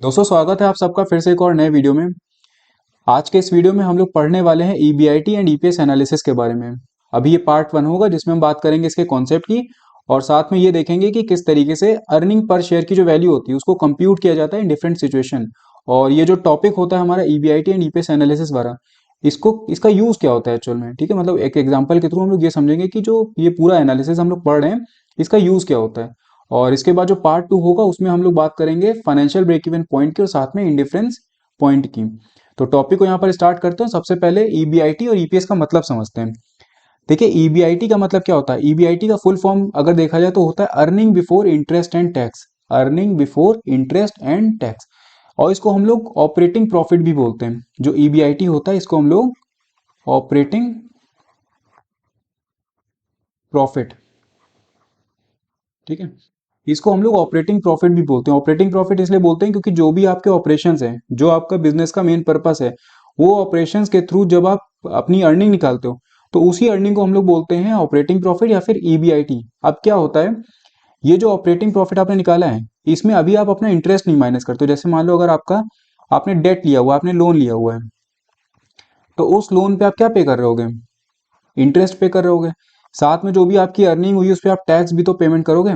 दोस्तों स्वागत है आप सबका फिर से एक और नए वीडियो में। आज के इस वीडियो में हम लोग पढ़ने वाले हैं ईबीआईटी एंड ईपीएस एनालिसिस के बारे में। अभी ये पार्ट 1 होगा जिसमें हम बात करेंगे इसके कॉन्सेप्ट की और साथ में ये देखेंगे कि किस तरीके से अर्निंग पर शेयर की जो वैल्यू होती है उसको कंप्यूट किया जाता है इन डिफरेंट सिचुएशन। और ये जो टॉपिक होता है हमारा ईबीआईटी एंड ईपीएस एनालिसिस वाला, इसको इसका यूज क्या होता है एक्चुअल में, ठीक है। मतलब एक एग्जांपल के थ्रू हम लोग ये समझेंगे कि जो ये पूरा एनालिसिस हम लोग पढ़ रहे हैं इसका यूज क्या होता है। और इसके बाद जो पार्ट 2 होगा उसमें हम लोग बात करेंगे फाइनेंशियल ब्रेक इवन पॉइंट की और साथ में इंडिफरेंस पॉइंट की। तो टॉपिक को यहाँ पर स्टार्ट करते हैं। सबसे पहले ईबीआईटी और ईपीएस का मतलब समझते हैं। देखिए ईबीआईटी का मतलब क्या होता है। ईबीआईटी का फुल फॉर्म अगर देखा जाए तो होता है earning before interest and tax. Earning before interest and tax. और इसको हम लोग ऑपरेटिंग प्रॉफिट भी बोलते हैं। जो ईबीआईटी होता है इसको हम लोग ऑपरेटिंग प्रॉफिट, ठीक है, इसको हम लोग ऑपरेटिंग प्रॉफिट भी बोलते हैं। ऑपरेटिंग प्रॉफिट इसलिए बोलते हैं क्योंकि जो भी आपके ऑपरेशंस हैं, जो आपका बिजनेस का मेन पर्पस है, वो ऑपरेशंस के थ्रू जब आप अपनी अर्निंग निकालते हो तो उसी अर्निंग को हम लोग बोलते हैं ऑपरेटिंग प्रॉफिट या फिर ईबीआईटी। अब क्या होता है, ये जो ऑपरेटिंग प्रॉफिट आपने निकाला है इसमें अभी आप अपना इंटरेस्ट नहीं माइनस करते हो। जैसे मान लो अगर आपका आपने डेट लिया हुआ, आपने लोन लिया हुआ है, तो उस लोन पे आप क्या पे कर रहे होगे, इंटरेस्ट पे कर रहे होगे। साथ में जो भी आपकी अर्निंग हुई उस पर आप टैक्स भी तो पेमेंट करोगे।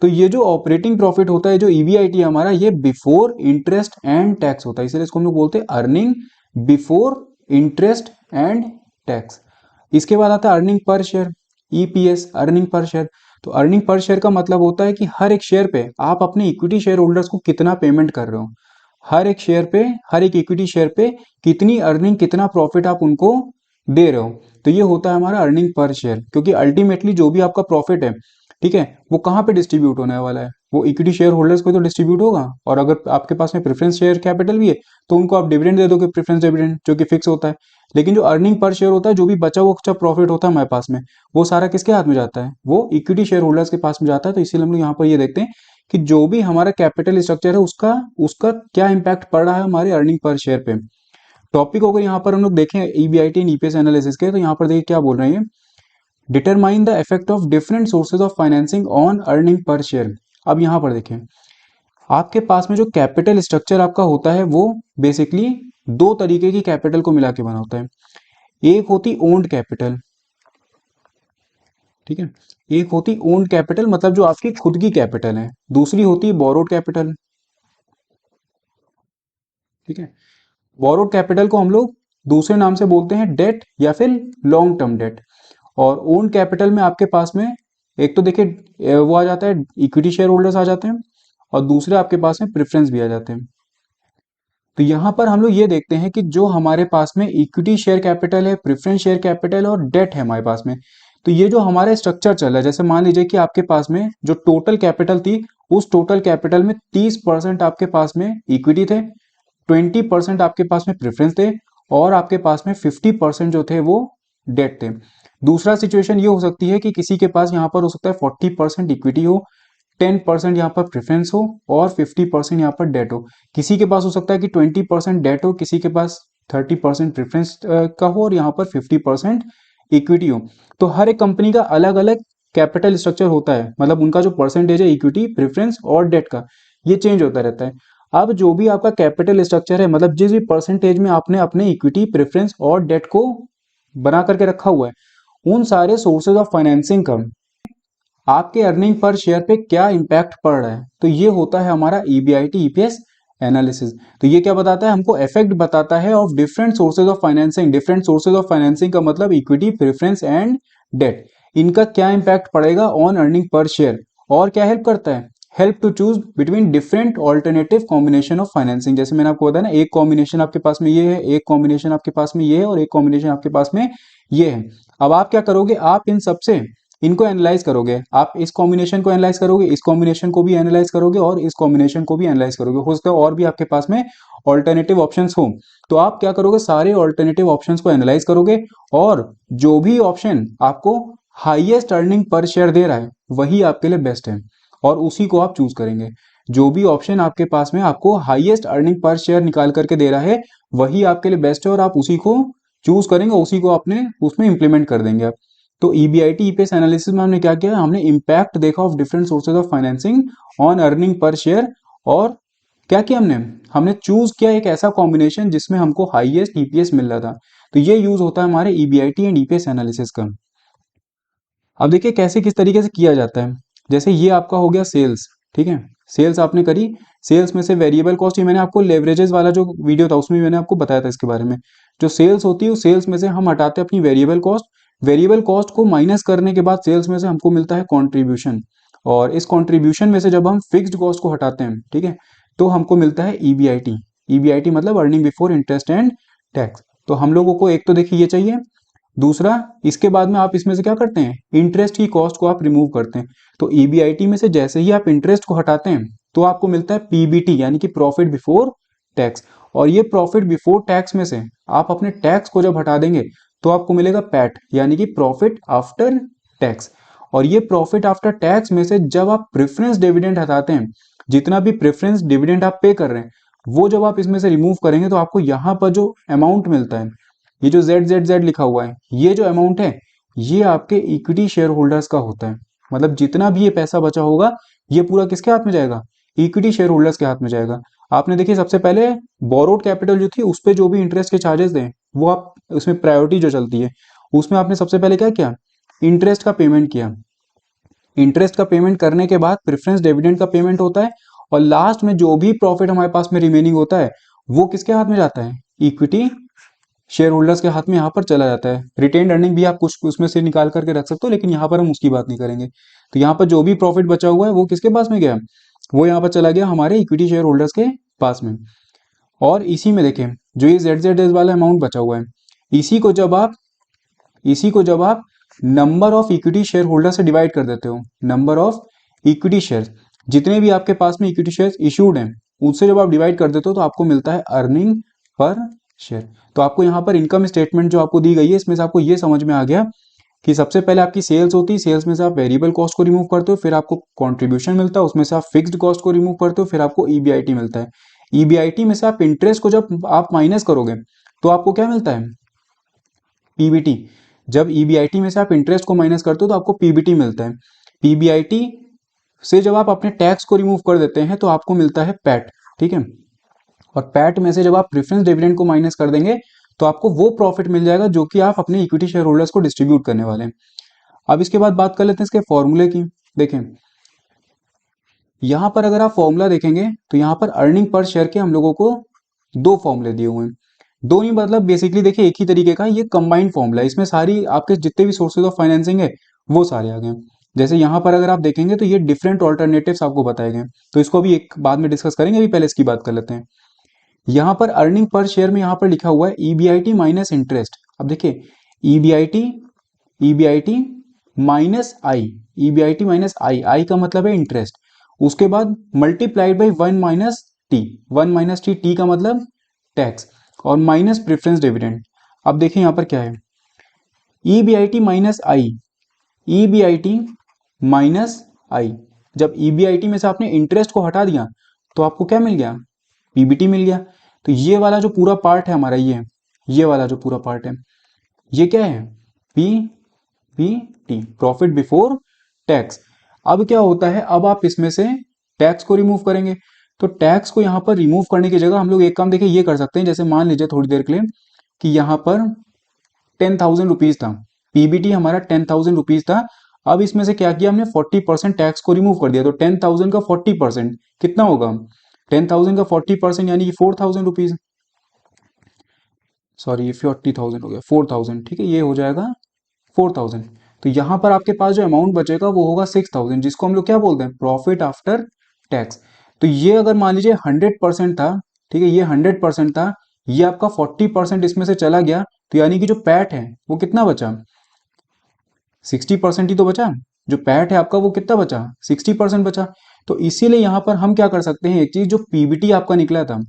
तो ये जो ऑपरेटिंग प्रॉफिट होता है, जो ईबीआईटी है हमारा, ये बिफोर इंटरेस्ट एंड टैक्स होता है, इसलिए इसको हम लोग बोलते हैं earning before interest and tax. इसके बाद आता है earning per share, EPS, earning per share. तो अर्निंग पर शेयर का मतलब होता है कि हर एक शेयर पे आप अपने इक्विटी शेयर होल्डर्स को कितना पेमेंट कर रहे हो। हर एक शेयर पे, हर एक इक्विटी शेयर पे कितनी अर्निंग, कितना प्रॉफिट आप उनको दे रहे हो। तो ये होता है हमारा अर्निंग पर शेयर। क्योंकि अल्टीमेटली जो भी आपका प्रॉफिट है, ठीक है, वो कहाँ पे डिस्ट्रीब्यूट होने वाला है, वो इक्विटी शेयर होल्डर्स को तो डिस्ट्रीब्यूट होगा। और अगर आपके पास में प्रेफरेंस शेयर कैपिटल भी है तो उनको आप डिविडेंड दे दोगे, प्रेफरेंस डिविडेंड, जो कि फिक्स होता है। लेकिन जो अर्निंग पर शेयर होता है, जो भी बचा हुआ कुछ प्रॉफिट होता है हमारे पास में, वो सारा किसके हाथ में जाता है, वो इक्विटी शेयर होल्डर्स के पास में जाता है। तो इसीलिए हम लोग यहाँ पर ये देखते हैं कि जो भी हमारा कैपिटल स्ट्रक्चर है उसका उसका क्या इंपैक्ट पड़ रहा है हमारे अर्निंग पर शेयर पे। टॉपिक अगर यहाँ पर हम लोग देखें ईबीआईटी एंड ईपीएस एनालिसिस के, तो यहाँ पर देखिए क्या बोल रहे हैं, determine the effect of different sources of financing on earning per share. अब यहाँ पर देखें, आपके पास में जो कैपिटल स्ट्रक्चर आपका होता है वो बेसिकली दो तरीके की कैपिटल को मिला के बना होता है। एक होती ओन्ड कैपिटल, ठीक है, एक होती ओन्ड कैपिटल मतलब जो आपकी खुद की कैपिटल है। दूसरी होती है बोरोड कैपिटल, ठीक है। बोरोड कैपिटल को हम लोग दूसरे नाम से बोलते हैं डेट या फिर लॉन्ग टर्म डेट। और ओन कैपिटल में आपके पास में एक तो देखिए वो आ जाता है, इक्विटी शेयर होल्डर्स आ जाते हैं, और दूसरे आपके पास में प्रेफरेंस भी आ जाते हैं। तो यहाँ पर हम लोग ये देखते हैं कि जो हमारे पास में इक्विटी शेयर कैपिटल है, प्रेफरेंस शेयर कैपिटल और डेट है हमारे पास में, तो ये जो हमारा स्ट्रक्चर चल रहा है, जैसे मान लीजिए कि आपके पास में जो टोटल कैपिटल थी, उस टोटल कैपिटल में 30% आपके पास में इक्विटी थे, 20% आपके पास में प्रेफरेंस थे, और आपके पास में 50% जो थे वो डेट थे। दूसरा सिचुएशन ये हो सकती है कि किसी के पास यहाँ पर हो सकता है 40% इक्विटी हो, 10% यहाँ पर प्रेफरेंस हो और 50% यहाँ पर डेट हो। किसी के पास हो सकता है कि 20% डेट हो, किसी के पास 30% प्रेफरेंस का हो और यहाँ पर 50% इक्विटी हो। तो हर एक कंपनी का अलग अलग कैपिटल स्ट्रक्चर होता है, मतलब उनका जो परसेंटेज है इक्विटी, प्रेफरेंस और डेट का, ये चेंज होता रहता है। अब जो भी आपका कैपिटल स्ट्रक्चर है, मतलब जिस भी परसेंटेज में आपने अपने इक्विटी, प्रेफरेंस और डेट को बना करके रखा हुआ है, उन सारे सोर्सेज ऑफ फाइनेंसिंग का आपके अर्निंग पर शेयर पे क्या इंपैक्ट पड़ रहा है। तो ये होता है हमारा ईबीआईटी ईपीएस एनालिसिस। तो ये क्या बताता है हमको, इफेक्ट बताता है of different sources of financing. Different sources of financing का मतलब इक्विटी, प्रेफरेंस एंड डेट, इनका क्या इंपैक्ट पड़ेगा ऑन अर्निंग पर शेयर। और क्या हेल्प करता है, help to choose between different alternative combination of financing. जैसे मैंने आपको बताया ना, एक कॉम्बिनेशन आपके पास में ये है, एक कॉम्बिनेशन आपके पास में ये है और एक कॉम्बिनेशन आपके पास में ये है। अब आप क्या करोगे, आप इन सबसे इनको एनालाइज करोगे, आप इस कॉम्बिनेशन को एनालाइज करोगे, इस कॉम्बिनेशन को भी एनालाइज करोगे और इस कॉम्बिनेशन को भी एनालाइज करोगे। हो सकता है और भी आपके पास में ऑल्टरनेटिव ऑप्शंस हो, तो आप क्या करोगे, सारे ऑल्टरनेटिव ऑप्शंस को एनालाइज करोगे और जो भी ऑप्शन आपको हाईएस्ट अर्निंग पर शेयर दे रहा है वही आपके लिए बेस्ट है और उसी को आप चूज करेंगे। जो भी ऑप्शन आपके पास में आपको हाईएस्ट अर्निंग पर शेयर निकाल करके दे रहा है वही आपके लिए बेस्ट है और आप उसी को चूज करेंगे, उसी को अपने उसमें इंप्लीमेंट कर देंगे आप। तो ईबीआईटी ईपीएस एनालिसिस में हमने क्या किया, हमने इंपैक्ट देखा of different sources of financing on earning per share और क्या किया हमने, हमने चूज किया एक ऐसा कॉम्बिनेशन जिसमें हमको हाईएस्ट ईपीएस मिल रहा था। तो ये यूज होता है हमारे ईबीआईटी एंड ईपीएस एनालिसिस का। अब देखिए कैसे किस तरीके से किया जाता है। जैसे ये आपका हो गया सेल्स, ठीक है, सेल्स आपने करी, सेल्स में से वेरिएबल कॉस्ट, ये मैंने आपको लेवरेजेस वाला जो वीडियो था उसमें मैंने आपको बताया था इसके बारे में। जो सेल्स होती है उस सेल्स में से हम हटाते हैं अपनी वेरिएबल कॉस्ट, वेरिएबल कॉस्ट को माइनस करने के बाद सेल्स में से हमको मिलता है कॉन्ट्रीब्यूशन, और इस कॉन्ट्रीब्यूशन में से जब हम फिक्स्ड कॉस्ट को हटाते हैं, ठीक है, तो हमको मिलता है ईबीआईटी। ईबीआईटी मतलब earning before interest and tax. तो हम लोगों को एक तो देखिए ये चाहिए, दूसरा इसके बाद में आप इसमें से क्या करते हैं, इंटरेस्ट की कॉस्ट को आप रिमूव करते हैं। तो ईबीआईटी में से जैसे ही आप इंटरेस्ट को हटाते हैं तो आपको मिलता है पीबीटी यानी कि प्रॉफिट बिफोर टैक्स। और ये प्रॉफिट बिफोर टैक्स में से आप अपने टैक्स को जब हटा देंगे तो आपको मिलेगा पैट यानी कि प्रॉफिट आफ्टर टैक्स। और ये प्रॉफिट आफ्टर टैक्स में से जब आप प्रेफरेंस डिविडेंड हटाते हैं, जितना भी प्रेफरेंस डिविडेंड आप पे कर रहे हैं वो जब आप इसमें से रिमूव करेंगे तो आपको यहाँ पर जो अमाउंट मिलता है, ये जो जेड जेड जेड लिखा हुआ है, ये जो अमाउंट है ये आपके इक्विटी शेयर होल्डर्स का होता है। मतलब जितना भी ये पैसा बचा होगा ये पूरा किसके हाथ में जाएगा, इक्विटी शेयर होल्डर्स के हाथ में जाएगा। आपने देखिए सबसे पहले बोरोड कैपिटल जो थी उस पर जो भी इंटरेस्ट के चार्जेस थे वो आप उसमें प्रायोरिटी जो चलती है उसमें आपने सबसे पहले क्या किया, इंटरेस्ट का पेमेंट किया। इंटरेस्ट का पेमेंट करने के बाद प्रेफरेंस डिविडेंड का पेमेंट होता है, और लास्ट में जो भी प्रॉफिट हमारे पास में रिमेनिंग होता है वो किसके हाथ में जाता है, इक्विटी शेयर होल्डर्स के हाथ में यहाँ पर चला जाता है। रिटेन्ड अर्निंग भी आप कुछ उसमें से निकाल करके रख सकते हो, लेकिन यहाँ पर हम उसकी बात नहीं करेंगे। तो यहाँ पर जो भी प्रॉफिट बचा हुआ है वो किसके पास में गया, वो यहाँ पर चला गया हमारे इक्विटी शेयर होल्डर्स के पास में। और इसी में देखें जो ये जेड जेड एस वाला अमाउंट बचा हुआ है, इसी को जब आप इसी को जब आप number of equity share holder से डिवाइड कर देते हो, नंबर ऑफ इक्विटी शेयर, जितने भी आपके पास में इक्विटी शेयर इशूड हैं उससे जब आप डिवाइड कर देते हो तो आपको मिलता है अर्निंग पर शेयर। तो आपको यहाँ पर इनकम स्टेटमेंट जो आपको दी गई है इसमें से आपको ये समझ में आ गया कि सबसे पहले आपकी सेल्स होती है, सेल्स में से आप वेरिएबल कॉस्ट को रिमूव करते हो, फिर आपको कॉन्ट्रीब्यूशन मिलता है, उसमें से आप फिक्स्ड कॉस्ट को रिमूव करते हो, फिर आपको ईबीआईटी मिलता है। ईबीआईटी में से आप इंटरेस्ट को जब आप माइनस करोगे तो आपको क्या मिलता है, पीबीटी। जब ईबीआईटी में से आप इंटरेस्ट को माइनस करते हो तो आपको पीबीटी मिलता है। पीबीआईटी से जब आप अपने टैक्स को रिमूव कर देते हैं तो आपको मिलता है पैट, ठीक है। और पैट में से जब आप प्रेफरेंस डिविडेंड को माइनस कर देंगे तो आपको वो प्रॉफिट मिल जाएगा जो कि आप अपने इक्विटी शेयर होल्डर्स को डिस्ट्रीब्यूट करने वाले हैं। अब इसके बाद बात कर लेते हैं इसके फॉर्मूले की। देखें यहां पर अगर आप फॉर्मूला देखेंगे तो यहां पर अर्निंग पर शेयर के हम लोगों को दो फॉर्मूले दिए हुए हैं। दो नहीं मतलब बेसिकली देखिए एक ही तरीके का ये कंबाइंड फॉर्मूला है, इसमें सारी आपके जितने भी सोर्सेज ऑफ फाइनेंसिंग है वो सारे आ गए। जैसे यहाँ पर अगर आप देखेंगे तो ये डिफरेंट ऑल्टरनेटिव्स आपको बताए गए, तो इसको भी एक बाद में डिस्कस करेंगे, अभी पहले इसकी बात कर लेते हैं। यहाँ पर अर्निंग पर शेयर में यहाँ पर लिखा हुआ है ईबीआईटी माइनस इंटरेस्ट। अब देखिए ईबीआईटी, ईबीआईटी माइनस आई, ईबीआईटी माइनस आई, आई का मतलब है इंटरेस्ट, उसके बाद multiplied by one minus T, one minus T, T का मतलब टैक्स, और माइनस प्रेफरेंस डिविडेंड। अब देखिए यहाँ पर क्या है, ईबीआईटी माइनस आई, ईबीआईटी माइनस आई, जब ईबीआईटी में से आपने इंटरेस्ट को हटा दिया तो आपको क्या मिल गया, पीबीटी मिल गया। तो ये वाला जो पूरा पार्ट है हमारा, ये वाला जो पूरा पार्ट है ये क्या है, पीबीटी, प्रॉफिट बिफोर टैक्स। अब क्या होता है, अब आप इसमें से टैक्स को रिमूव करेंगे, तो टैक्स को यहां पर रिमूव करने की जगह हम लोग एक काम देखिए ये कर सकते हैं। जैसे मान लीजिए थोड़ी देर के लिए कि यहाँ पर 10,000 रुपीज था, पीबीटी हमारा 10,000 रुपीज था। अब इसमें से क्या किया हमने, 40% टैक्स को रिमूव कर दिया, तो 10,000 का 40% कितना होगा, 10,000 का 40% यानी कि 4,000 रुपीज, सॉरी ये 40,000 हो गया, 4,000, ठीक है, ये हो जाएगा 4,000। तो यहाँ पर आपके पास जो अमाउंट बचेगा वो होगा 6,000, जिसको हम लोग क्या बोलते हैं, प्रॉफिट आफ्टर टैक्स। तो ये अगर मान लीजिए 100% था, ठीक है, ये 100% था, ये आपका 40% इसमें से चला गया, तो यानी कि जो पैट है वो कितना बचा, 60% ही तो बचा। जो पैट है आपका वो कितना बचा, 60% बचा। तो इसीलिए यहाँ पर हम क्या कर सकते हैं, एक चीज, जो पीबीटी आपका निकला था,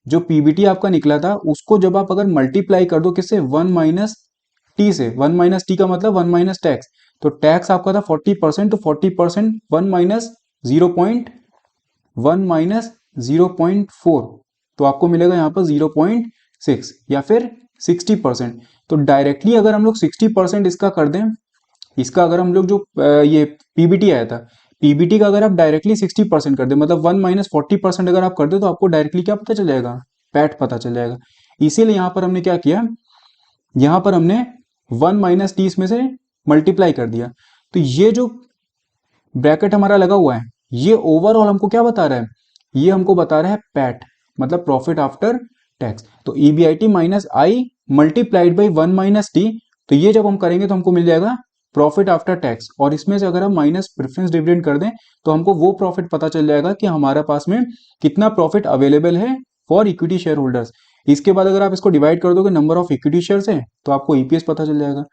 जो पीबीटी आपका निकला था उसको जब आप अगर मल्टीप्लाई कर दो किससे, वन माइनस टी से, वन माइनस टी का मतलब वन माइनस टैक्स, तो टैक्स आपका था 40%, तो 40% वन माइनस 0.4, तो आपको मिलेगा यहाँ पर 0.6 या फिर 60%। तो डायरेक्टली अगर हम लोग 60% इसका कर दें, इसका अगर हम लोग जो ये पीबीटी आया था, पीबीटी का अगर आप डायरेक्टली 60% कर दे, मतलब 1 - 40% अगर आप कर दे, तो आपको डायरेक्टली क्या पता चल जाएगा, पैट पता चल जाएगा। इसीलिए यहां पर हमने क्या किया, यहां पर हमने 1 - t इसमें से मल्टीप्लाई कर दिया। तो ये जो ब्रैकेट हमारा लगा हुआ है, ये ओवरऑल हमको क्या बता रहा है, ये हमको बता रहा है पैट, मतलब प्रॉफिट आफ्टर टैक्स। तो EBIT minus I multiplied by 1 - t, तो ये जब हम करेंगे तो हमको मिल जाएगा प्रॉफिट आफ्टर टैक्स। और इसमें से अगर हम माइनस प्रेफरेंस डिविडेंड कर दें तो हमको वो प्रॉफिट पता चल जाएगा कि हमारा पास में कितना प्रॉफिट अवेलेबल है फॉर इक्विटी शेयर होल्डर्स। इसके बाद अगर आप इसको डिवाइड कर दोगे नंबर ऑफ इक्विटी शेयर्स है, तो आपको ईपीएस पता चल जाएगा।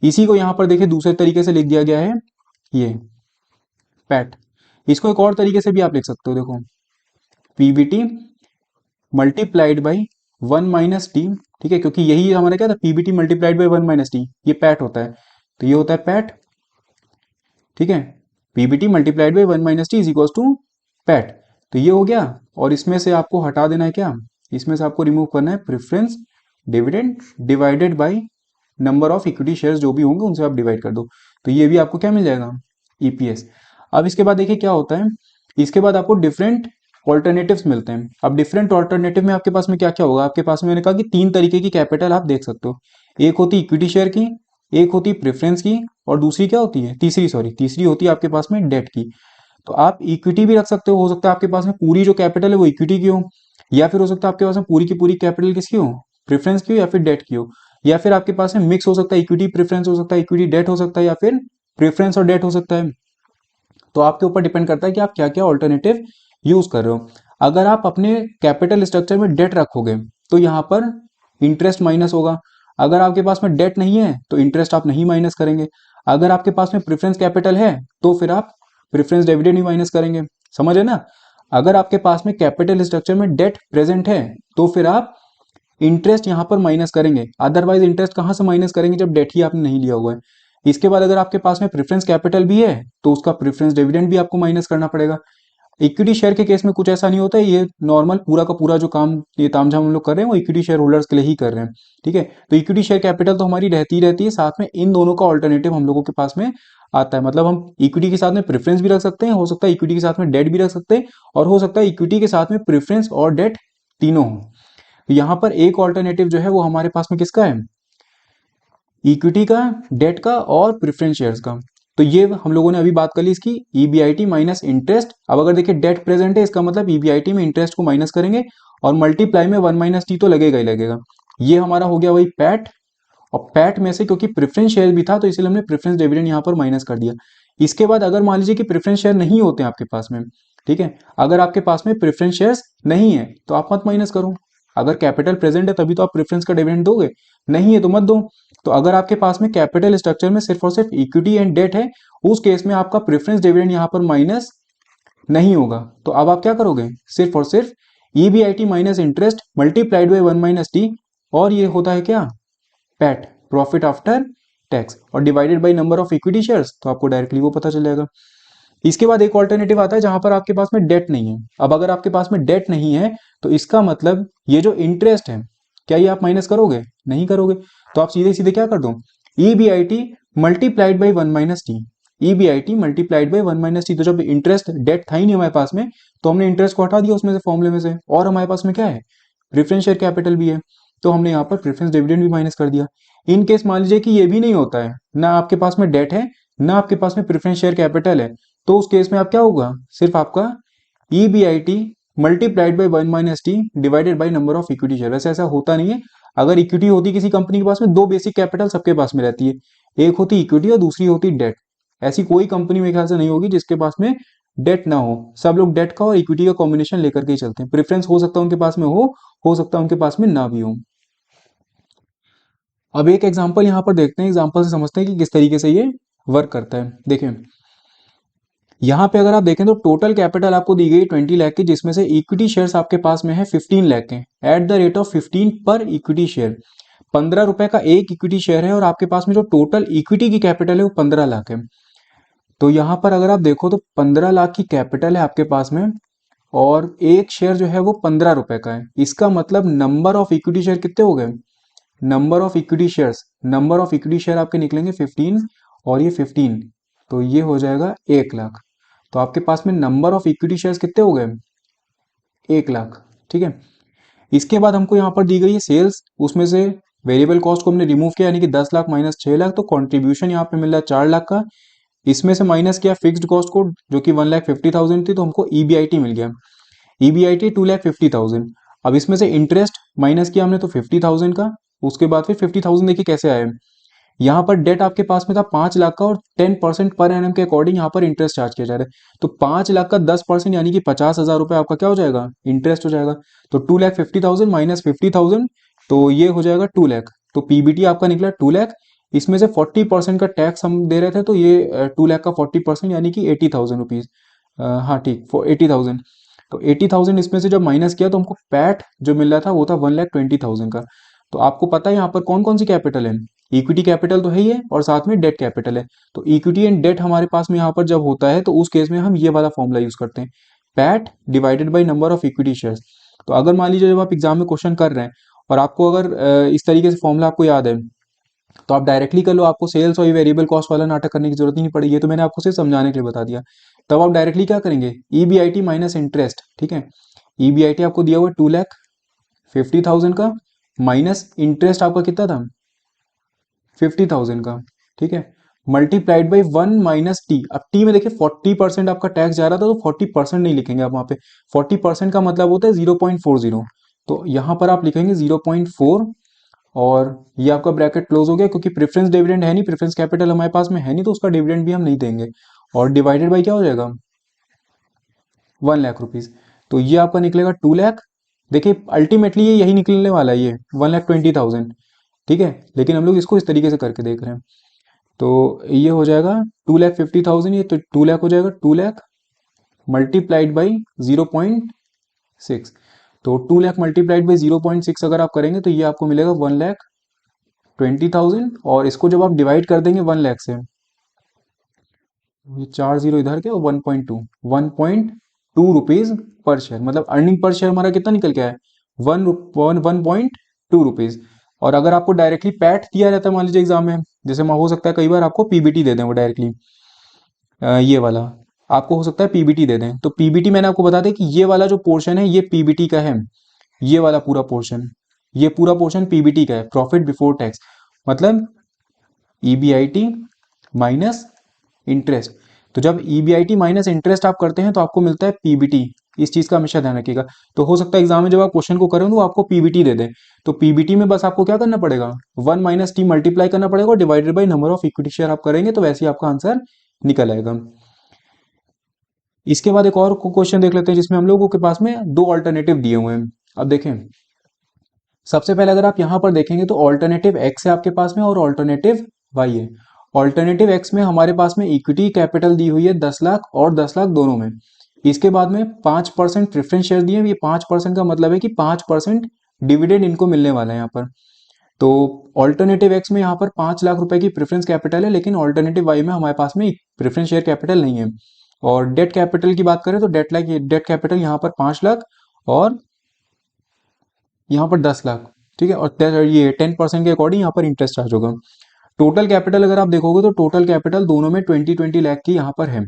इसी को यहां पर देखिए दूसरे तरीके से लिख दिया गया है, ये पैट। इसको एक और तरीके से भी आप लिख सकते हो, देखो पीबीटी मल्टीप्लाइड बाई 1 - t, ठीक है, क्योंकि यही हमारा क्या था, पीबीटी मल्टीप्लाइड बाई 1 - t, ये पैट होता है, तो ये होता है पैट, ठीक है। PBT multiplied by 1 - t is equal to PAT. तो ये हो गया, और इसमें से आपको हटा देना है क्या, इसमें से आपको रिमूव करना है preference dividend divided by number of equity shares जो भी होंगे उनसे आप डिवाइड कर दो, तो ये भी आपको क्या मिल जाएगा, ईपीएस। अब इसके बाद देखिए क्या होता है, इसके बाद आपको डिफरेंट ऑल्टरनेटिव्स मिलते हैं। अब डिफरेंट ऑल्टरनेटिव में आपके पास में क्या क्या होगा, आपके पास में मैंने कहा कि 3 तरीके की कैपिटल आप देख सकते हो। एक होती इक्विटी शेयर की, एक होती प्रेफरेंस की, और दूसरी क्या होती है, तीसरी होती है आपके पास में डेट की। तो आप इक्विटी भी रख सकते हो सकता है आपके पास में पूरी जो कैपिटल है वो इक्विटी की हो, या फिर हो सकता है आपके पास में पूरी की पूरी कैपिटल किसकी हो, प्रेफरेंस की हो या फिर डेट की हो, या फिर आपके पास में मिक्स हो सकता है, इक्विटी प्रेफरेंस हो सकता है, इक्विटी डेट हो सकता है, या फिर प्रेफरेंस और डेट हो सकता है। तो आपके ऊपर डिपेंड करता है कि आप क्या क्या ऑल्टरनेटिव यूज कर रहे हो। अगर आप अपने कैपिटल स्ट्रक्चर में डेट रखोगे तो यहाँ पर इंटरेस्ट माइनस होगा। अगर आपके पास में डेट नहीं है तो इंटरेस्ट आप नहीं माइनस करेंगे। अगर आपके पास में प्रेफरेंस कैपिटल है तो फिर आप प्रेफरेंस डिविडेंड ही माइनस करेंगे, समझ है ना। अगर आपके पास में कैपिटल स्ट्रक्चर में डेट प्रेजेंट है तो फिर आप इंटरेस्ट यहां पर माइनस करेंगे, अदरवाइज इंटरेस्ट कहां से माइनस करेंगे जब डेट ही आपने नहीं लिया हुआ है। इसके बाद अगर आपके पास में प्रेफरेंस कैपिटल भी है तो उसका प्रेफरेंस डिविडेंड भी आपको माइनस करना पड़ेगा। इक्विटी शेयर के केस में कुछ ऐसा नहीं होता है, ये नॉर्मल पूरा का पूरा जो काम ये तामझाम हम लोग कर रहे हैं वो इक्विटी शेयर होल्डर्स के लिए ही कर रहे हैं, ठीक है। तो इक्विटी शेयर कैपिटल तो हमारी रहती है, साथ में इन दोनों का ऑल्टरनेटिव हम लोगों के पास में आता है। मतलब हम इक्विटी के साथ में प्रेफरेंस भी रख सकते हैं, हो सकता है इक्विटी के साथ में डेट भी रख सकते हैं, और हो सकता है इक्विटी के साथ में प्रेफरेंस और डेट तीनों हो। तो यहाँ पर एक ऑल्टरनेटिव जो है वो हमारे पास में किसका है, इक्विटी का, डेट का और प्रेफरेंस शेयर्स का। तो ये हम लोगों ने अभी बात कर ली इसकी ईबीआईटी माइनस इंटरेस्ट। अब अगर देखिए डेट प्रेजेंट है, इसका मतलब ईबीआईटी में इंटरेस्ट को माइनस करेंगे और मल्टीप्लाई में 1 - t तो लगेगा ही लगेगा। ये हमारा हो गया वही पैट। और पैट में से क्योंकि प्रेफरेंस शेयर भी था तो इसलिए हमने प्रेफरेंस डिविडेंड यहाँ पर माइनस कर दिया। इसके बाद अगर मान लीजिए कि प्रेफरेंस शेयर नहीं होते हैं आपके पास में, ठीक है, अगर आपके पास में प्रेफरेंस शेयर्स नहीं है तो आप मत माइनस करो। अगर कैपिटल प्रेजेंट है तभी तो आप प्रेफरेंस का डिविडेंड दोगे, नहीं है तो मत दो। तो अगर आपके पास में कैपिटल स्ट्रक्चर में सिर्फ और सिर्फ इक्विटी एंड डेट है, उस केस में आपका प्रेफरेंस डिविडेंड यहाँ पर माइनस नहीं होगा। तो अब आप क्या करोगे, सिर्फ और सिर्फ EBIT minus interest multiplied by 1 - t, और ये होता है क्या, पैट, प्रॉफिट आफ्टर टैक्स, और divided by number of equity shares, तो आपको डायरेक्टली वो पता चल जाएगा। इसके बाद एक ऑल्टरनेटिव आता है जहां पर आपके पास में डेट नहीं है। अब अगर आपके पास में डेट नहीं है तो इसका मतलब ये जो इंटरेस्ट है, क्या ये आप माइनस करोगे, नहीं करोगे। तो आप सीधे सीधे क्या कर दो, EBIT multiplied by 1 - t, EBIT multiplied by 1 - t। तो जब इंटरेस्ट डेट था ही नहीं हमारे पास में तो हमने इंटरेस्ट को हटा दिया उसमें से, फॉर्मूले में से, और हमारे पास में क्या है, प्रेफरेंस शेयर कैपिटल भी है, तो हमने यहाँ पर प्रेफरेंस डिविडेंड भी माइनस कर दिया। इन केस मान लीजिए कि ये भी नहीं होता है, ना आपके पास में डेट है ना आपके पास में प्रेफरेंस शेयर कैपिटल है, तो उस केस में आप क्या होगा, सिर्फ आपका EBIT multiplied by 1 - t divided by number of equity share. वैसे ऐसा होता नहीं है। अगर इक्विटी होती किसी कंपनी के पास में, दो बेसिक कैपिटल सबके पास में रहती है, एक होती इक्विटी और दूसरी होती डेट। ऐसी कोई कंपनी मेरे ख्याल से नहीं होगी जिसके पास में डेट ना हो। सब लोग डेट का और इक्विटी का कॉम्बिनेशन लेकर के ही चलते हैं। प्रेफरेंस हो सकता है उनके पास में हो सकता है उनके पास में ना भी हो। अब एक एग्जांपल यहाँ पर देखते हैं, एग्जांपल से समझते हैं कि किस तरीके से ये वर्क करता है। देखें यहाँ पे अगर आप देखें तो टोटल कैपिटल आपको दी गई 20 लाख की, जिसमें से इक्विटी शेयर्स आपके पास में है 15 लाख के, एट द रेट ऑफ 15 पर इक्विटी शेयर। 15 रुपए का एक इक्विटी शेयर है और आपके पास में जो टोटल इक्विटी की कैपिटल है वो 15 लाख है। तो यहाँ पर अगर आप देखो तो 15 लाख की कैपिटल है आपके पास में, और एक शेयर जो है वो 15 रुपए का है। इसका मतलब नंबर ऑफ इक्विटी शेयर कितने हो गए, नंबर ऑफ इक्विटी शेयर आपके निकलेंगे 15, और ये 15, तो ये हो जाएगा 1 लाख। तो आपके पास में नंबर ऑफ इक्विटी शेयर्स कितने हो गए? 1 लाख। ठीक है, इसके बाद हमको यहाँ पर दी गई है सेल्स, उसमें से वेरिएबल कॉस्ट को हमने रिमूव किया, यानी कि 10 लाख माइनस 6 लाख, तो कॉन्ट्रीब्यूशन यहाँ पे मिल रहा है 4 लाख का। इसमें से माइनस किया फिक्स्ड कॉस्ट को जो कि 1,50,000 थी, तो हमको ईबीआईटी मिल गया। ईबीआईटी 2,50,000। अब इसमें से इंटरेस्ट माइनस किया हमने तो 50,000 का। उसके बाद फिर 50,000 देखिए कैसे आए। यहाँ पर डेट आपके पास में था 5 लाख का, और 10% पर एनम के अकॉर्डिंग यहाँ पर इंटरेस्ट चार्ज किया जा रहा है। तो 5 लाख का 10% यानी कि 50,000 रुपये आपका क्या हो जाएगा? इंटरेस्ट हो जाएगा। तो 2,50,000 माइनस 50,000, तो ये हो जाएगा 2 लाख। तो पीबीटी आपका निकला 2 लाख। इसमें से 40% का टैक्स हम दे रहे थे, तो ये 2 लाख का 40% यानी कि 80,000 रुपीज़। हाँ ठीक, 80,000। तो 80,000 इसमें से जब माइनस किया तो हमको पैट जो मिल रहा था वो था 1,20,000 का। तो आपको पता है यहाँ पर कौन कौन सी कैपिटल है? इक्विटी कैपिटल तो है ही है, और साथ में डेट कैपिटल है। तो इक्विटी एंड डेट हमारे पास में यहाँ पर जब होता है तो उस केस में हम ये वाला फॉर्मूला यूज करते हैं, PAT divided by number of equity shares. तो अगर मान लीजिए जब आप एग्जाम में क्वेश्चन कर रहे हैं और आपको अगर इस तरीके से फॉर्मूला आपको याद है, तो आप डायरेक्टली कर लो, आपको सेल्स और वेरिएबल कॉस्ट वाला नाटक करने की जरूरत ही नहीं पड़ी। ये तो मैंने आपको सिर्फ समझाने के लिए बता दिया। तब आप डायरेक्टली क्या करेंगे? EBIT minus interest. ठीक है, ईबीआईटी आपको दिया हुआ 2,50,000 का, माइनस इंटरेस्ट आपका कितना था? 50,000 का। ठीक है, मल्टीप्लाइड बाई 1 - टी। अब टी में देखिए 40% आपका टैक्स जा रहा था, तो 40% नहीं लिखेंगे आप वहां पे। 40% का मतलब होता है 0.40। तो यहां पर आप लिखेंगे 0.4, और ये आपका ब्रैकेट क्लोज हो गया, क्योंकि प्रेफरेंस डिविडेंड है नहीं, प्रेफरेंस कैपिटल हमारे पास में है नहीं, तो उसका डिविडेंड भी हम नहीं देंगे। और डिवाइडेड बाई क्या हो जाएगा? 1 लाख रुपीज। तो ये आपका निकलेगा 2 लाख। देखिए अल्टीमेटली ये यही निकलने वाला है, ये 1,20,000। ठीक है, लेकिन हम लोग इसको इस तरीके से करके देख रहे हैं। तो ये हो जाएगा 2,50,000, ये तो 2 लाख हो जाएगा। 2 लाख मल्टीप्लाइड बाई 0.6। तो 2 लाख मल्टीप्लाइड बाई 0.6 अगर आप करेंगे तो ये आपको मिलेगा 1,20,000। और इसको जब आप डिवाइड कर देंगे 1 लाख से, ये 4 0 इधर के, और 1.2 पर शेयर, मतलब अर्निंग पर शेयर हमारा कितना निकल के आया? 1.2 रुपीज। और अगर आपको डायरेक्टली पैट दिया जाता है मान लीजिए एग्जाम में, जैसे हो सकता है कई बार आपको पीबीटी दे दें वो डायरेक्टली, ये वाला आपको हो सकता है पीबीटी दे दें। तो पीबीटी मैंने आपको बता दें कि ये वाला जो पोर्शन है ये पीबीटी का है। ये वाला पूरा पोर्शन, ये पूरा पोर्शन पीबीटी का है, प्रॉफिट बिफोर टैक्स। मतलब ईबीआईटी माइनस इंटरेस्ट। तो जब ईबीआईटी माइनस इंटरेस्ट आप करते हैं तो आपको मिलता है पीबीटी। इस चीज का हमेशा ध्यान रखिएगा। तो हो सकता है एग्जाम में जब आप क्वेश्चन को करें तो आपको पीबीटी दे दें। तो पीबीटी में बस आपको क्या करना पड़ेगा? 1 - टी मल्टीप्लाई करना पड़ेगा, और divided by number of equity share आप करेंगे, तो वैसे ही आपका आंसर निकल आएगा। इसके बाद एक और क्वेश्चन देख लेते हैं जिसमें हम लोगों के पास में दो ऑल्टरनेटिव दिए हुए हैं। अब देखें, सबसे पहले अगर आप यहां पर देखेंगे तो ऑल्टरनेटिव एक्स है आपके पास में, और ऑल्टरनेटिव वाई है। ऑल्टरनेटिव एक्स में हमारे पास में इक्विटी कैपिटल दी हुई है 10 लाख और 10 लाख दोनों में। इसके बाद में 5% प्रेफरेंस शेयर दिए। ये 5% का मतलब है कि 5% डिविडेंड इनको मिलने वाला है यहाँ पर। तो ऑल्टरनेटिव एक्स में यहाँ पर 5 लाख रुपए की प्रेफरेंस कैपिटल है, लेकिन ऑल्टरनेटिव वाई में हमारे पास में प्रेफरेंस शेयर कैपिटल नहीं है। और डेट कैपिटल की बात करें तो डेट कैपिटल यहाँ पर 5 लाख, और यहाँ पर 10 लाख। ठीक है, और ये 10% के अकॉर्डिंग यहाँ पर इंटरेस्ट चार्ज होगा। टोटल कैपिटल अगर आप देखोगे तो टोटल कैपिटल दोनों में 20-20 लाख की यहाँ पर है।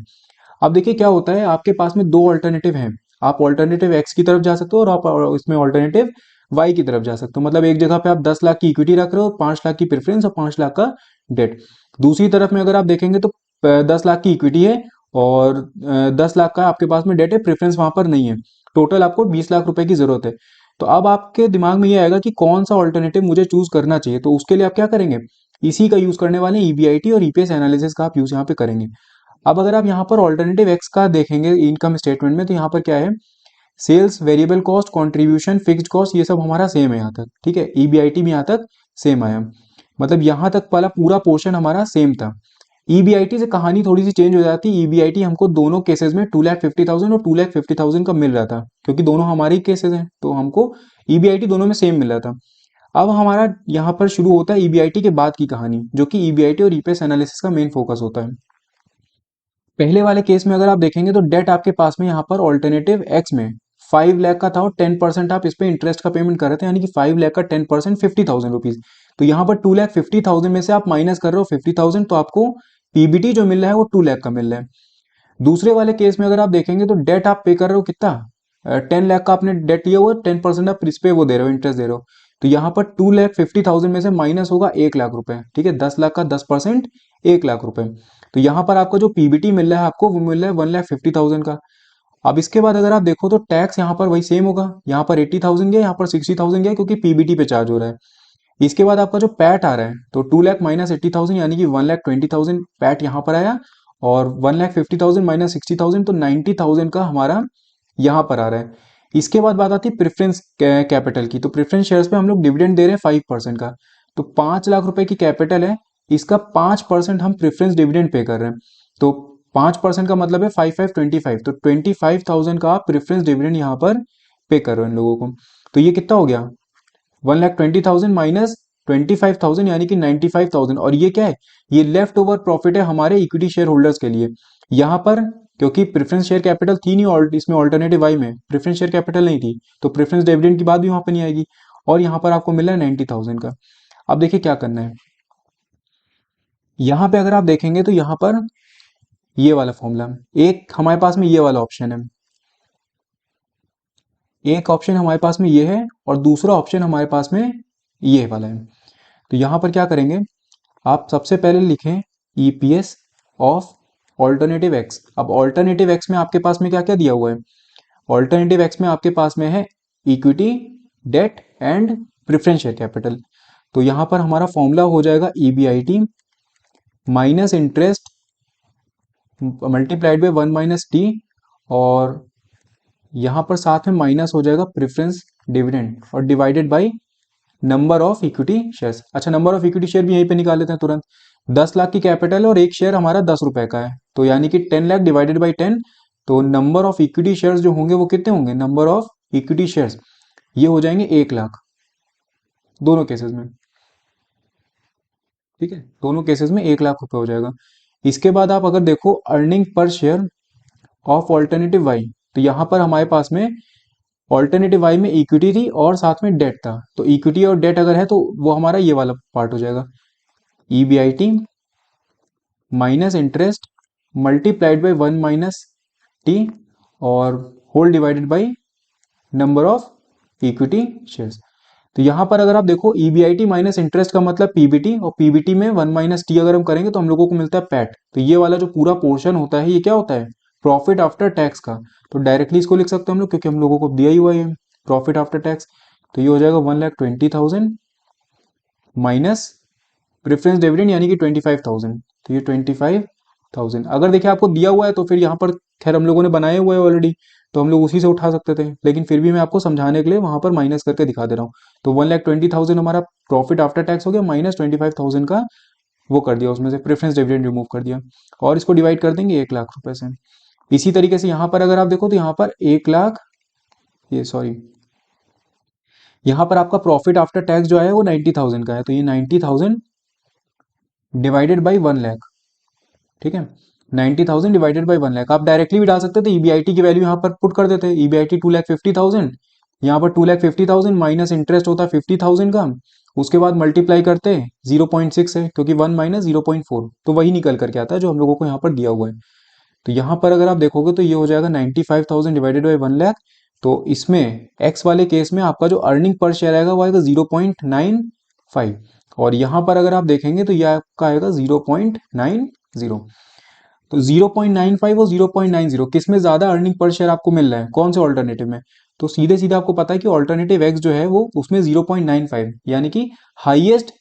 अब देखिए क्या होता है, आपके पास में दो ऑल्टरनेटिव हैं। आप ऑल्टरनेटिव एक्स की तरफ जा सकते हो, और आप इसमें ऑल्टरनेटिव वाई की तरफ जा सकते हो। मतलब एक जगह पे आप 10 लाख की इक्विटी रख रहे हो, 5 लाख की प्रेफरेंस और 5 लाख का डेट। दूसरी तरफ में अगर आप देखेंगे तो 10 लाख की इक्विटी है, और 10 लाख का आपके पास में डेट है, प्रेफरेंस वहां पर नहीं है। टोटल आपको 20 लाख रुपए की जरूरत है। तो अब आपके दिमाग में ये आएगा कि कौन सा ऑल्टरनेटिव मुझे चूज करना चाहिए। तो उसके लिए आप क्या करेंगे? इसी का यूज करने वाले ईबीआईटी और ईपीएस एनालिसिस का आप यूज यहाँ पे करेंगे। अब अगर आप यहाँ पर ऑल्टरनेटिव एक्स का देखेंगे इनकम स्टेटमेंट में, तो यहाँ पर क्या है? Sales, variable cost, contribution, fixed cost, ये सब हमारा सेम है यहाँ तक। ठीक है, ईबीआईटी भी यहाँ तक सेम आया, मतलब यहाँ तक वाला पूरा पोर्शन हमारा सेम था। ईबीआईटी से कहानी थोड़ी सी चेंज हो जाती है। ईबीआईटी हमको दोनों केसेस में 2,50,000 और 2,50,000 का मिल रहा था, क्योंकि दोनों हमारे ही केसेस हैं, तो हमको ईबीआईटी दोनों में सेम मिल रहा था। अब हमारा यहाँ पर शुरू होता है ईबीआईटी के बाद की कहानी, जो कि ईबीआईटी और ईपीएस एनालिसिस का मेन फोकस होता है। पहले वाले केस में अगर आप देखेंगे तो डेट आपके पास में यहाँ पर ऑल्टरनेटिव एक्स में 5 लाख का था, और 10% आप इस पे इंटरेस्ट का पेमेंट कर रहे थे, यानी कि 5 लाख का 10% 50,000 रुपीज। तो यहाँ पर 2,50,000 में से आप माइनस कर रहे हो 50,000, तो आपको पीबीटी जो मिल रहा है वो 2 लाख का मिल रहा है। दूसरे वाले केस में अगर आप देखेंगे तो डेट आप पे कर रहे हो कितना, 10 लाख का आपने डेट लिया हुआ, 10% आप इस पे वो दे रहे हो, इंटरेस्ट दे रहे हो। तो यहाँ पर 2,50,000 में से माइनस होगा 1 लाख रुपए, ठीक है, 10 लाख का 10%, 1 लाख रुपए। तो यहाँ पर आपका जो पीबीटी मिल रहा है आपको, वो मिल रहा है 1,50,000 का। अब इसके बाद अगर आप देखो तो टैक्स यहाँ पर वही सेम होगा, यहाँ पर 80,000 गया, यहाँ पर 60,000 गया, क्योंकि पीबीटी पे चार्ज हो रहा है। इसके बाद आपका जो पैट आ रहा है, तो 2 लाख माइनस 80,000 यानी कि 1,20,000 पैट यहाँ पर आया, और 1,50,000 माइनस 60,000 तो 90,000 का हमारा यहाँ पर आ रहा है। इसके बाद बात आती है प्रेफरेंस कैपिटल की। तो प्रेफरेंस शेयर्स पे हम लोग डिविडेंड दे रहे हैं 5% का। तो 5 लाख रुपए की कैपिटल है, इसका 5% हम प्रेफरेंस डिविडेंड पे कर रहे हैं। तो 5% का मतलब है 5,525, तो 25,000 का आप प्रेफरेंस डिविडेंड यहाँ पर पे कर रहे हो इन लोगों को। तो ये कितना हो गया, 1,20,000 माइनस 25,000 यानी कि 95,000। और ये क्या है, ये लेफ्ट ओवर प्रॉफिट है हमारे इक्विटी शेयर होल्डर्स के लिए। यहाँ पर क्योंकि प्रेफरेंस शेयर कैपिटल थी नहीं, और इसमें ऑल्टरनेटिव वाई में प्रेफरेंस शेयर कैपिटल नहीं थी, तो प्रेफरेंस डिविडेंड की बात भी वहां पर नहीं आएगी। और यहाँ पर आपको मिला है 90,000 का। अब देखिए क्या करना है, यहाँ पे अगर आप देखेंगे तो यहाँ पर ये वाला फॉर्मूला, एक हमारे पास में ये वाला ऑप्शन है, एक ऑप्शन हमारे पास में ये है, और दूसरा ऑप्शन हमारे पास में ये वाला है। तो यहाँ पर क्या करेंगे, आप सबसे पहले लिखें ईपीएस ऑफ ऑल्टरनेटिव एक्स। अब ऑल्टरनेटिव एक्स में आपके पास में क्या क्या दिया हुआ है, ऑल्टरनेटिव एक्स में आपके पास में है equity, debt and preference share capital. तो यहाँ पर हमारा फॉर्मूला हो जाएगा EBIT minus interest multiplied by 1 minus T, और यहाँ पर साथ में माइनस हो जाएगा प्रेफरेंस डिविडेंड, और divided by number of equity shares. अच्छा, नंबर ऑफ इक्विटी शेयर भी यहीं पे निकाल लेते हैं तुरंत। 10 लाख की कैपिटल और एक शेयर हमारा 10 रुपए का है, तो यानी कि 10 लाख डिवाइडेड बाई 10। तो नंबर ऑफ इक्विटी शेयर्स जो होंगे वो कितने होंगे, नंबर ऑफ इक्विटी शेयर्स ये हो जाएंगे 1 लाख, दोनों केसेस में, ठीक है, दोनों केसेस में 1 लाख रुपए हो जाएगा। इसके बाद आप अगर देखो earning per share of alternative Y, तो यहाँ पर हमारे पास में ऑल्टरनेटिव वाई में इक्विटी थी और साथ में डेट था। तो इक्विटी और डेट अगर है तो वो हमारा ये वाला पार्ट हो जाएगा, EBIT minus interest multiplied by 1 minus T, और whole divided by number of equity shares. तो यहाँ पर अगर आप देखो ईबीआईटी माइनस इंटरेस्ट का मतलब पीबीटी, और पीबीटी में 1 माइनस टी अगर हम करेंगे तो हम लोगों को मिलता है पैट। तो ये वाला जो पूरा पोर्शन होता है ये क्या होता है, प्रॉफिट आफ्टर टैक्स का। तो डायरेक्टली इसको लिख सकते हैं हम लोग, क्योंकि हम लोगों को दिया ही हुआ है प्रॉफिट आफ्टर टैक्स। तो ये हो जाएगा 1,20,000 माइनस प्रेफरेंस डिविडेंड यानी कि 25,000। तो ये 25,000 अगर देखिए आपको दिया हुआ है तो फिर यहाँ पर खैर हम लोगों ने बनाए हुए है ऑलरेडी, तो हम लोग उसी से उठा सकते थे, लेकिन फिर भी मैं आपको समझाने के लिए वहां पर माइनस करके दिखा दे रहा हूँ। तो 1,20,000 हमारा प्रॉफिट आफ्टर टैक्स हो गया, माइनस 25,000 का वो कर दिया, उसमें से प्रेफरेंस डिविडेंड रिमूव कर दिया, और इसको डिवाइड कर देंगे 1 लाख रुपए से। इसी तरीके से यहाँ पर अगर आप देखो तो यहाँ पर 1 लाख, ये सॉरी, यहाँ पर आपका प्रॉफिट आफ्टर टैक्स जो है वो 90,000 का है, तो ये 90,000 डिवाइडेड बाई 1 लाख, ठीक है, 90,000 डिवाइडेड बाई 1 लाख। आप डायरेक्टली भी डाल सकते थे, ईबीआईटी की वैल्यू यहाँ पर पुट कर देते, ईबीआईटी 2,50,000, यहाँ पर 2,50,000 माइनस इंटरेस्ट होता है 50,000 का, उसके बाद मल्टीप्लाई करते 0.6 है, क्योंकि 1 माइनस 0.4, तो वही निकल करके आता है जो हम लोगों को यहाँ पर दिया हुआ है। तो यहाँ पर अगर आप देखोगे तो ये हो जाएगा 95,000 डिवाइडेड बाई 1 लाख। तो इसमें एक्स वाले केस में आपका जो अर्निंग पर शेयर आएगा वो आएगा 0.95, और यहाँ पर अगर आप देखेंगे तो यह आपका आएगा 0.90। तो 0.95 और 0.90 किस में ज्यादा अर्निंग पर शेयर आपको मिल रहा है, कौन से ऑल्टरनेटिव में, तो सीधे सीधे आपको पता है कि ऑल्टरनेटिव एक्स जो है वो उसमें 0.95 यानी कि हाईएस्ट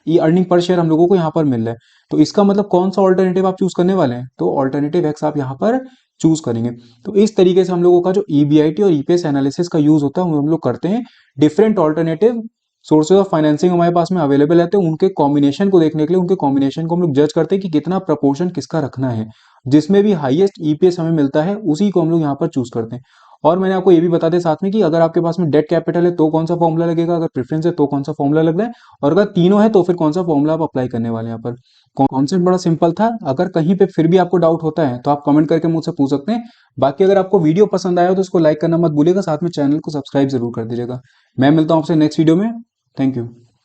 ये अर्निंग पर शेयर हम लोगों को यहाँ पर मिल रहा है। तो इसका मतलब कौन सा ऑल्टरनेटिव आप चूज करने वाले हैं, तो ऑल्टरनेटिव एक्स आप यहाँ पर चूज करेंगे। तो इस तरीके से हम लोगों का जो ईबीआईटी और ईपीएस एनालिसिस का यूज होता है वो हम लोग करते हैं। Different alternative sources of financing हमारे पास में अवेलेबल रहते हैं, उनके कॉम्बिनेशन को देखने के लिए उनके कॉम्बिनेशन को हम लोग जज करते हैं कि कितना प्रपोर्शन किसका रखना है, जिसमें भी हाईएस्ट ईपीएस हमें मिलता है उसी को हम लोग यहाँ पर चूज करते हैं। और मैंने आपको ये भी बता दें साथ में कि अगर आपके पास में डेट कैपिटल है तो कौन सा फॉर्मूला लगेगा, अगर प्रेफरेंस है तो कौन सा फॉर्मूला लग रहा है, और अगर तीनों है तो फिर कौन सा फॉर्मूला आप अप्लाई करने वाले हैं। यहाँ पर कॉन्सेप्ट बड़ा सिंपल था, अगर कहीं पे फिर भी आपको डाउट होता है तो आप कमेंट करके मुझसे पूछ सकते हैं। बाकी अगर आपको वीडियो पसंद आया हो तो इसको लाइक करना मत भूलिएगा, साथ में चैनल को सब्सक्राइब जरूर कर दीजिएगा। मैं मिलता हूँ आपसे नेक्स्ट वीडियो में। Thank you.